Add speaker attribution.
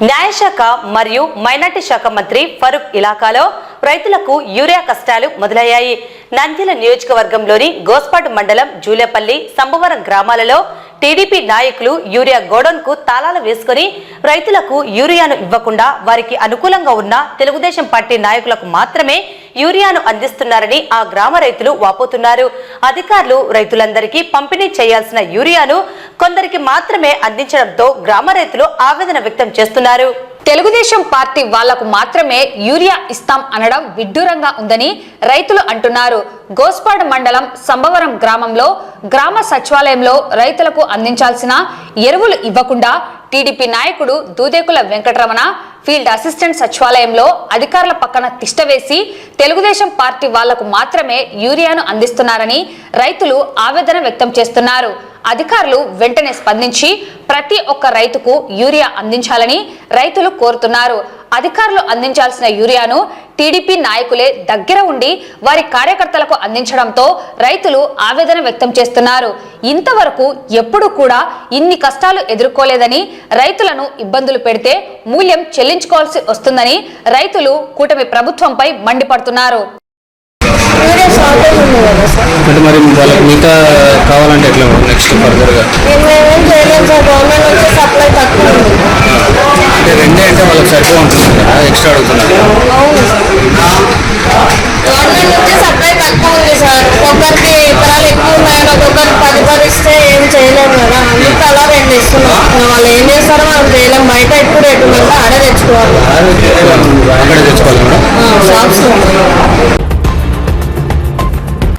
Speaker 1: న్యాయశాఖ మరియు మైనార్టీ శాఖ మంత్రి ఫరూక్ ఇలాకాలో రైతులకు యూరియా కష్టాలు మొదలయ్యాయి. నంద్యాల నియోజకవర్గంలోని గోస్పాడు మండలం జూలేపల్లి సంబవరం గ్రామాలలో టీడీపీ నాయకులు యూరియా గోడౌన్కు తాళాలు వేసుకుని రైతులకు యూరియాను ఇవ్వకుండా వారికి అనుకూలంగా ఉన్న తెలుగుదేశం పార్టీ నాయకులకు మాత్రమే యూరియాను అందిస్తున్నారని ఆ గ్రామ రైతులు వాపోతున్నారు. అధికారులు రైతులందరికీ పంపిణీ చేయాల్సిన యూరియాను కొందరికి మాత్రమే అందించడంతో గ్రామ రైతులు ఆవేదన వ్యక్తం చేస్తున్నారు.
Speaker 2: తెలుగుదేశం పార్టీ వాళ్లకు మాత్రమే యూరియా ఇస్తాం అనడం విడ్డూరంగా ఉందని రైతులు అంటున్నారు. గోస్పాడు మండలం సంబవరం గ్రామంలో గ్రామ సచివాలయంలో రైతులకు అందించాల్సిన ఎరువులు ఇవ్వకుండా టీడీపీ నాయకుడు దూదేకుల వెంకటరమణ ఫీల్డ్ అసిస్టెంట్ సచివాలయంలో అధికారుల పక్కన తిష్టవేసి తెలుగుదేశం పార్టీ వాళ్లకు మాత్రమే యూరియాను అందిస్తున్నారని రైతులు ఆవేదన వ్యక్తం చేస్తున్నారు. అధికారులు వెంటనే స్పందించి ప్రతి ఒక్క రైతుకు యూరియా అందించాలని రైతులు కోరుతున్నారు. అధికారులు అందించాల్సిన యూరియాను టీడీపీ నాయకులే దగ్గర ఉండి వారి కార్యకర్తలకు అందించడంతో రైతులు ఆవేదన వ్యక్తం చేస్తున్నారు. ఇంతవరకు ఎప్పుడు కూడా ఇన్ని కష్టాలు ఎదుర్కోలేదని, రైతులను ఇబ్బందులు పెడితే మూల్యం చెల్లించుకోవాల్సి వస్తుందని రైతులు కూటమి ప్రభుత్వంపై మండిపడుతున్నారు.
Speaker 3: అంటే మరి వాళ్ళకి మిగతా కావాలంటే ఎట్లా నెక్స్ట్ ఫర్దర్గా అంటే రెండే అంటే వాళ్ళకి సరిపో ఉంటుంది కదా, ఎక్స్ట్రా అడుగుతున్నారు.
Speaker 4: గవర్నమెంట్ నుంచి సప్లై తక్కువ ఉంది సార్. ఒక్కొక్కరికి ఎకరాలు ఎక్కువ ఉన్నాయని ఒక్కొక్కరికి 10 ఇస్తే ఏం చేయలేము కదా, అందుకు అలా 2 ఇస్తున్నాం. వాళ్ళు ఏం చేస్తారో మనం చేయలేము. బయట ఎక్కువ రేటు ఉందంటే ఆడే తెచ్చుకోవాలి.
Speaker 3: అక్కడే తెచ్చుకోవాలి మేడం.
Speaker 4: షాప్స్